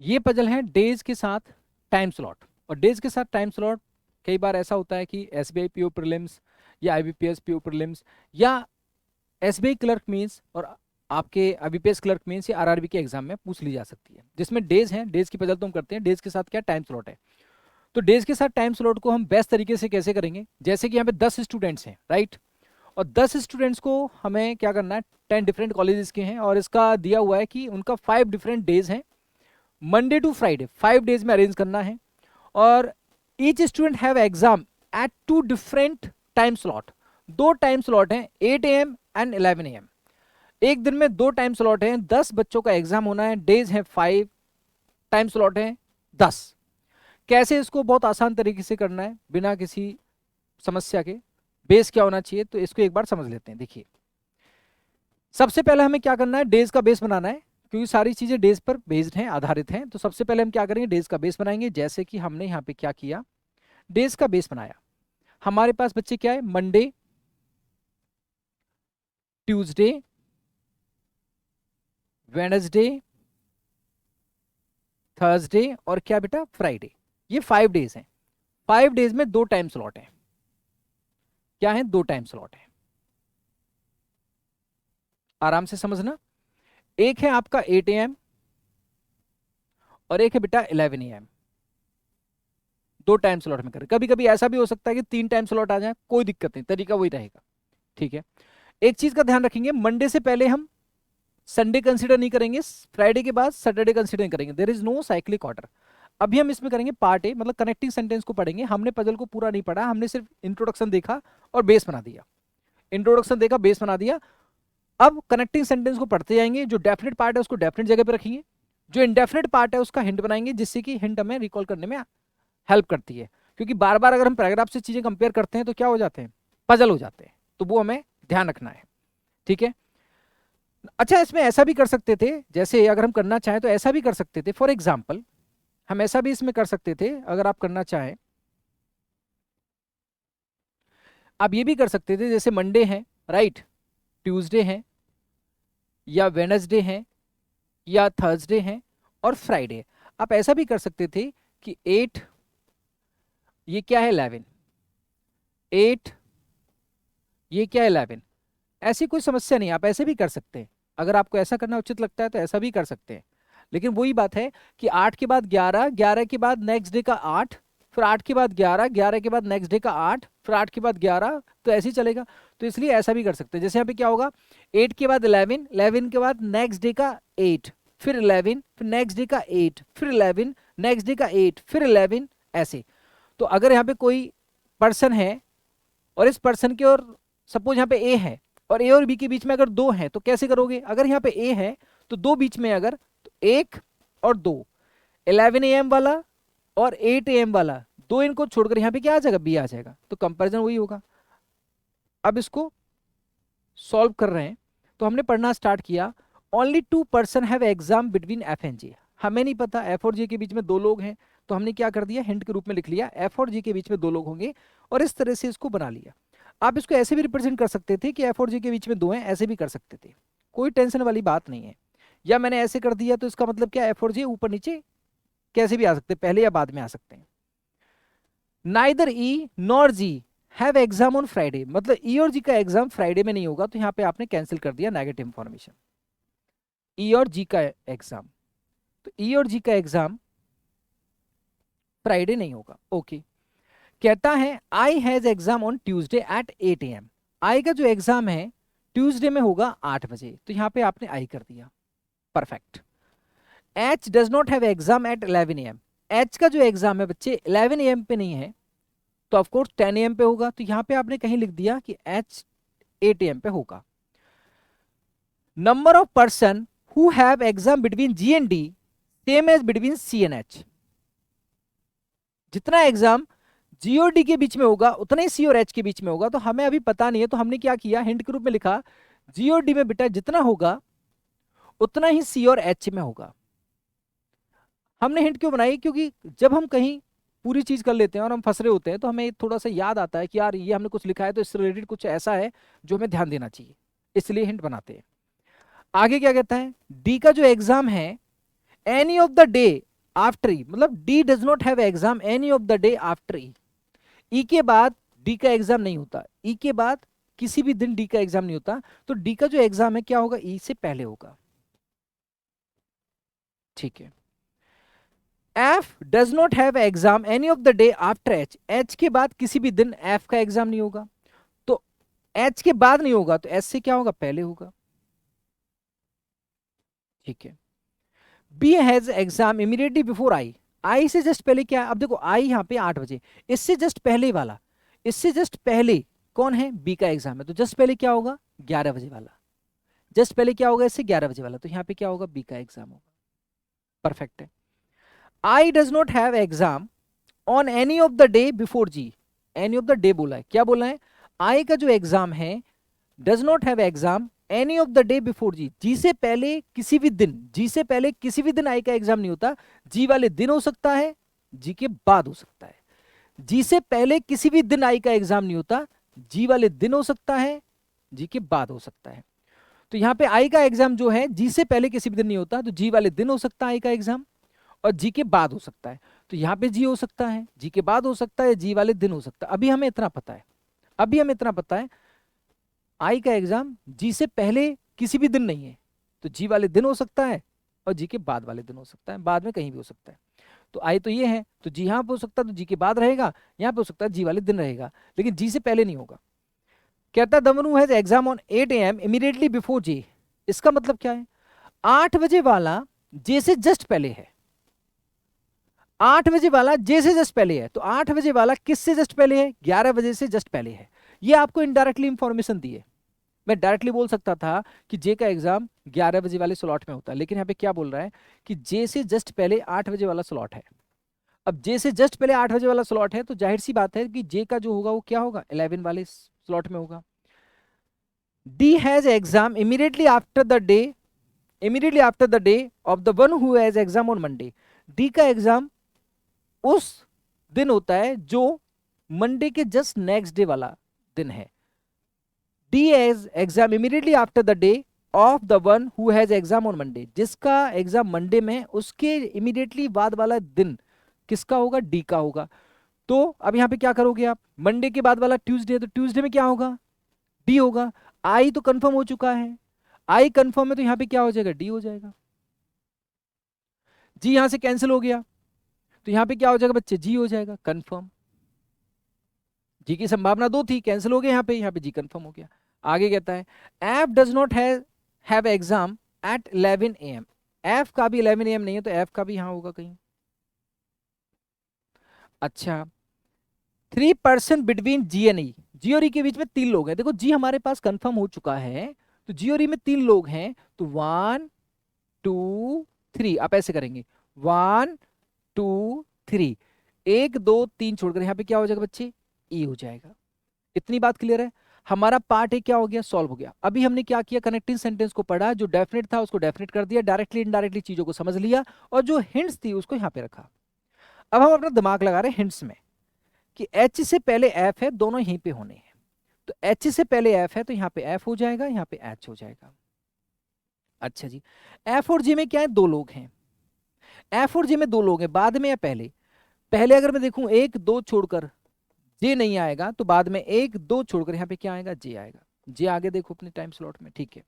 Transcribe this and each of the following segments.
ये पजल है डेज के साथ टाइम स्लॉट। और डेज के साथ टाइम स्लॉट कई बार ऐसा होता है कि एसबीआई पीओ प्रीलिम्स या आईबीपीएस पीओ प्रीलिम्स या एसबीआई क्लर्क मीन्स और आपके आईबीपीएस क्लर्क मीन्स या आरआरबी के एग्जाम में पूछ ली जा सकती है, जिसमें डेज हैं। डेज की पजल तो हम करते हैं, डेज के साथ क्या टाइम स्लॉट है। तो डेज के साथ टाइम स्लॉट को हम बेस्ट तरीके से कैसे करेंगे, जैसे कि यहाँ पे 10 स्टूडेंट्स हैं, राइट। और 10 स्टूडेंट्स को हमें क्या करना है, 10 डिफरेंट कॉलेजेस के हैं और इसका दिया हुआ है कि उनका 5 डिफरेंट डेज हैं, मंडे टू फ्राइडे 5 डेज में अरेंज करना है। और each student have exam at 2 different time slot. 2 time slot हैं, 8 AM एंड 11 AM। एक दिन में 2 टाइम स्लॉट हैं, 10 बच्चों का एग्जाम होना है, डेज हैं 5, टाइम स्लॉट हैं 10। कैसे इसको बहुत आसान तरीके से करना है बिना किसी समस्या के, बेस क्या होना चाहिए, तो इसको एक बार समझ लेते हैं। देखिए, सबसे पहले हमें क्या करना है, डेज का बेस बनाना है, क्योंकि सारी चीजें डेज पर बेस्ड हैं, आधारित हैं। तो सबसे पहले हम क्या करेंगे, डेज का बेस बनाएंगे। जैसे कि हमने यहाँ पे क्या किया, डेज का बेस बनाया। हमारे पास बच्चे क्या है, मंडे, ट्यूसडे, वेडनेसडे, थर्सडे और क्या बेटा, फ्राइडे। ये 5 डेज हैं। 5 डेज में 2 टाइम स्लॉट हैं। क्या है, 2 टाइम स्लॉट है। आराम से समझना। एक है आपका 8 AM और एक है बेटा 11 AM। 2 टाइम स्लॉट में करें। कभी कभी ऐसा भी हो सकता है कि 3 टाइम स्लॉट आ जाए, कोई दिक्कत नहीं, तरीका वही रहेगा, ठीक है। एक चीज का ध्यान रखेंगे, मंडे से पहले हम संडे कंसीडर नहीं करेंगे, फ्राइडे के बाद सैटरडे कंसीडर नहीं करेंगे। There is no cyclic order. अभी हम इसमें करेंगे पार्ट ए, मतलब कनेक्टिंग सेंटेंस को पढ़ेंगे। हमने पजल को पूरा नहीं पढ़ा, हमने सिर्फ इंट्रोडक्शन देखा और बेस बना दिया। इंट्रोडक्शन देखा, बेस बना दिया। अब कनेक्टिंग सेंटेंस को पढ़ते जाएंगे। जो डेफिनेट पार्ट है उसको डेफिनेट जगह पे रखेंगे, जो इनडेफिनेट पार्ट है उसका हिंट बनाएंगे, जिससे कि हिंट हमें रिकॉल करने में हेल्प करती है। क्योंकि बार बार अगर हम पैराग्राफ से चीजें कंपेयर करते हैं तो क्या हो जाते हैं, पजल हो जाते हैं। तो वो हमें ध्यान रखना है, ठीक है। अच्छा, इसमें ऐसा भी कर सकते थे, जैसे अगर हम करना चाहें तो ऐसा भी कर सकते थे। फॉर एग्जाम्पल, हम ऐसा भी इसमें कर सकते थे, अगर आप करना चाहें। आप ये भी कर सकते थे, जैसे मंडे है, राइट, ट्यूसडे है या वेनसडे है या थर्सडे है और फ्राइडे। आप ऐसा भी कर सकते थे कि 8, ये क्या है 11, 8, ये क्या है 11। ऐसी कोई समस्या नहीं, आप ऐसे भी कर सकते हैं। अगर आपको ऐसा करना उचित लगता है तो ऐसा भी कर सकते हैं। लेकिन वही बात है कि 8 के बाद 11, 11 के बाद नेक्स्ट डे का 8, फिर 8 के बाद 11, 11 के बाद नेक्स्ट डे का 8, फिर 8 के बाद 11, तो ऐसे ही चलेगा। तो इसलिए ऐसा भी कर सकते हैं। जैसे यहाँ पे क्या होगा, 8 के बाद 11, 11 के बाद नेक्स्ट डे का 8, फिर 11, फिर नेक्स्ट डे का 8, फिर 11, नेक्स्ट डे का 8, फिर 11, ऐसे। तो अगर यहाँ पे कोई पर्सन है और इस पर्सन के, और सपोज यहाँ पे ए है और ए और बी के बीच में अगर 2 हैं तो कैसे करोगे, अगर यहाँ पे ए है तो 2 बीच में, अगर तो 1 और 2, 11 AM वाला और 8 AM वाला, 2 इनको छोड़कर यहाँ पे क्या आ जाएगा, बी आ जाएगा। तो कंपैरिजन वही होगा। अब इसको सॉल्व कर रहे हैं तो हमने पढ़ना स्टार्ट किया। Only 2 person have exam between F and J. हमें नहीं पता एफ और जे के बीच में 2 लोग हैं, तो हमने क्या कर दिया, हिंट के रूप में लिख लिया एफ और जे के बीच में 2 लोग होंगे, और इस तरह से इसको बना लिया। आप इसको ऐसे भी रिप्रेजेंट कर सकते थे कि एफ और जे के बीच में 2 हैं, ऐसे भी कर सकते थे, कोई टेंशन वाली बात नहीं है। या मैंने ऐसे कर दिया तो इसका मतलब क्या, एफ और जे ऊपर नीचे कैसे भी आ सकते हैं, पहले या बाद में आ सकते हैं। Neither E nor G have exam on Friday, मतलब ई और जी का एग्जाम फ्राइडे में नहीं होगा, तो यहां पे आपने कैंसिल कर दिया नेगेटिव इंफॉर्मेशन। ई और जी का एग्जाम, तो ई और जी का एग्जाम फ्राइडे नहीं होगा, ओके। कहता है I has exam on Tuesday at 8 AM। I का जो एग्जाम है ट्यूसडे में होगा 8 बजे, तो यहां पे आपने आई कर दिया, perfect. H does not have exam at 11 AM। H का जो एग्जाम है बच्चे 11 AM पे नहीं है, तो ऑफकोर्स 10 AM पे होगा, तो यहां पे आपने कहीं लिख दिया कि एच 8 AM पे होगा। Number of person who have exam between G and D same as between C and H. जितना एग्जाम जी और डी के बीच में होगा उतना ही सी और एच के बीच में होगा। तो हमें अभी पता नहीं है, तो हमने क्या किया, हिंट के रूप में लिखा जी और डी में बेटा जितना होगा उतना ही सी और एच में होगा। हमने हिंट क्यों बनाई, क्योंकि जब हम कहीं पूरी चीज कर लेते हैं और हम फंस रहे होते हैं तो हमें थोड़ा सा याद आता है कि यार ये हमने कुछ लिखा है तो इससे रिलेटेड कुछ ऐसा है जो हमें ध्यान देना चाहिए, इसलिए हिंट बनाते हैं। आगे क्या कहता है, डी का जो एग्जाम है any of the day after E, मतलब D does not have exam any of the day after E. E के बाद डी का एग्जाम नहीं होता, ई के बाद किसी भी दिन डी का एग्जाम नहीं होता, तो डी का जो एग्जाम है क्या होगा, ई से पहले होगा। ठीक है। F does not have exam any of the day after H, H के बाद किसी भी दिन एफ का एग्जाम नहीं होगा, तो एच के बाद नहीं होगा तो एच से क्या होगा, पहले होगा। ठीक है। B has exam immediately before I, I से जस्ट पहले क्या है, अब देखो आई यहाँ पे 8 बजे, इससे जस्ट पहले वाला, इससे जस्ट पहले कौन है, बी का एग्जाम है, तो जस्ट पहले क्या होगा, 11 बजे वाला, जस्ट पहले क्या होगा, इससे 11 बजे वाला, तो यहाँ पे क्या होगा, बी का एग्जाम होगा। परफेक्ट है। I does not have exam on any of the day before G, any of the day बोला है, क्या बोला है, आई का जो एग्जाम है does not have exam any of the day before G, G से पहले किसी भी दिन, जी से पहले किसी भी दिन आई का एग्जाम नहीं होता, जी वाले दिन हो सकता है, जी के बाद हो सकता है, जी से पहले किसी भी दिन आई का एग्जाम नहीं होता, जी वाले दिन हो सकता है, जी के बाद हो सकता है। तो यहाँ पे आई का एग्जाम जो है जी से पहले किसी भी दिन नहीं होता, तो जी वाले दिन हो सकता है आई का एग्जाम, और जी के बाद हो सकता है, तो यहाँ पे जी हो सकता है, जी के बाद हो सकता है, जी वाले दिन हो सकता है। अभी हमें इतना पता है, अभी हमें इतना पता है आई का एग्जाम जी से पहले किसी भी दिन नहीं है, तो जी वाले दिन हो सकता है और जी के बाद वाले दिन हो सकता है, बाद में कहीं भी हो सकता है। तो आई तो ये है, तो जी यहाँ पे हो सकता है तो जी के बाद रहेगा, यहाँ पे हो सकता है जी वाले दिन रहेगा, लेकिन जी से पहले नहीं होगा। कहता है दमनू has exam on 8 AM immediately before J, इसका मतलब क्या है, 8 बजे वाला जे से जस्ट पहले है, 8 बजे वाला जे से जस्ट पहले है, तो 8 बजे वाला किस से जस्ट पहले है, 11 बजे से जस्ट पहले है। ये आपको इनडायरेक्टली इंफॉर्मेशन दी है, मैं डायरेक्टली बोल सकता था कि जे का एग्जाम 11 बजे वाले स्लॉट में होता है, लेकिन यहाँ पे क्या बोल रहा है कि जे से जस्ट पहले 8 बजे वाला स्लॉट है। अब जे से जस्ट पहले 8 बजे वाला स्लॉट है, तो जाहिर सी बात है कि जे का जो होगा वो क्या होगा, 11 वाले स्लॉट में होगा। D has exam immediately after the day, immediately after the day of the one who has exam on Monday, D का एग्जाम उस दिन होता है जो मंडे के जस्ट नेक्स्ट डे वाला दिन है। D has exam immediately after the day of the one who has exam on Monday, जिसका एग्जाम मंडे में उसके इमीडिएटली बाद वाला दिन किसका होगा, डी का होगा। तो अब यहां पे क्या करोगे आप, मंडे के बाद वाला ट्यूसडे, तो ट्यूसडे में क्या होगा, डी होगा। आई तो कंफर्म हो चुका है, आई कंफर्म है, तो यहां पे क्या हो जाएगा, डी हो जाएगा। जी यहां से कैंसिल हो गया, तो यहां पे क्या हो जाएगा बच्चे, जी हो जाएगा कंफर्म। जी की संभावना 2 थी, कैंसिल हो गया यहाँ पे जी कंफर्म हो गया। आगे कहता है F does not have exam at 11 AM, F का भी 11 AM नहीं है, तो एफ का भी यहां होगा कहीं। अच्छा, 3 पर्सन बिटवीन जी एंड ई, जी और ई के बीच में 3 लोग हैं। देखो जी हमारे पास कंफर्म हो चुका है, तो जी और ई में 3 लोग हैं, तो 1 2 3 आप ऐसे करेंगे, 1 2 3, 1 2 3 छोड़कर यहाँ पे क्या हो जाएगा बच्चे, ई हो जाएगा। इतनी बात क्लियर है, हमारा पार्ट ए क्या हो गया, सॉल्व हो गया। अभी हमने क्या किया, कनेक्टिंग सेंटेंस को पढ़ा, जो डेफिनेट था उसको डेफिनेट कर दिया, डायरेक्टली इनडायरेक्टली चीजों को समझ लिया, और जो हिंट्स थी उसको यहाँ पे रखा। अब हम अपना दिमाग लगा रहे हैं हिंट्स में, कि एच से पहले एफ है, दोनों यहीं पे होने हैं, तो एच से पहले एफ है, तो यहाँ पे एफ हो जाएगा, यहाँ पे एच हो जाएगा। अच्छा जी, एफ और जी में क्या है, 2 लोग हैं, एफ और जी में 2 लोग हैं, बाद में या पहले, पहले अगर मैं देखूं 1 2 छोड़कर जे नहीं आएगा, तो बाद में 1 2 छोड़कर यहाँ पे क्या आएगा, जे आएगा। जे आगे देखो अपने टाइम स्लॉट में, ठीक है।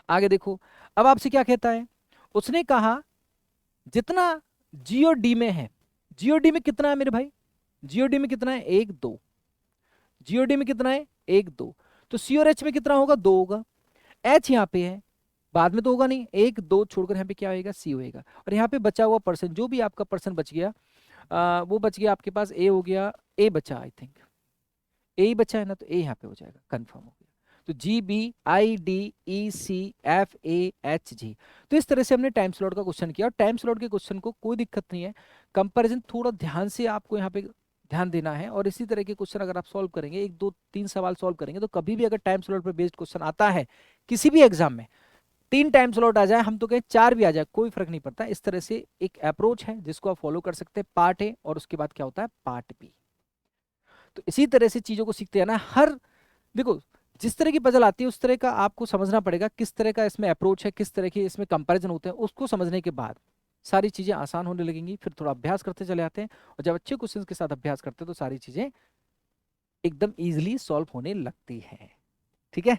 आगे देखो, अब आपसे क्या कहता है, उसने कहा जितना जी और डी में है, जी और डी में कितना है मेरे भाई, जी और डी में कितना है, 1 2, जी और डी में कितना है, 1 2, तो सी और एच में कितना होगा, 2 होगा। एच यहाँ पे है, बाद में तो होगा नहीं, 1 2 छोड़कर यहाँ पे क्या होएगा, सी होएगा। और यहाँ पे बचा हुआ पर्सन, जो भी आपका पर्सन बच गया, वो बच गया आपके पास, ए हो गया, ए बचा, आई थिंक ए ही बचा है ना, तो ए यहाँ पे हो जाएगा, कंफर्म हो गया। तो G B I D E C F A H G, तो इस तरह से हमने टाइम स्लॉट का क्वेश्चन किया, और टाइम स्लॉट के क्वेश्चन को कोई दिक्कत नहीं है, कंपैरिजन थोड़ा ध्यान से आपको यहाँ पे ध्यान देना है, और इसी तरह के क्वेश्चन अगर आप सॉल्व करेंगे, 1 2 3 सवाल सॉल्व करेंगे, तो कभी भी अगर टाइम स्लॉट पर बेस्ड क्वेश्चन आता है किसी भी एग्जाम में, 3 टाइम स्लॉट आ जाए, हम तो कहें 4 भी आ जाए, कोई फर्क नहीं पड़ता। इस तरह से एक अप्रोच है जिसको आप फॉलो कर सकते हैं, पार्ट ए और उसके बाद क्या होता है, पार्ट बी। तो इसी तरह से चीजों को सीखते हैं ना, हर देखो जिस तरह की पजल आती है उस तरह का आपको समझना पड़ेगा, किस तरह का इसमें अप्रोच है, किस तरह के इसमें कंपैरिजन होते हैं, उसको समझने के बाद सारी चीजें आसान होने लगेंगी। फिर थोड़ा अभ्यास करते चले आते हैं, और जब अच्छे क्वेश्चंस के साथ अभ्यास करते हैं तो सारी चीजें एकदम इजीली सॉल्व होने लगती है। ठीक है।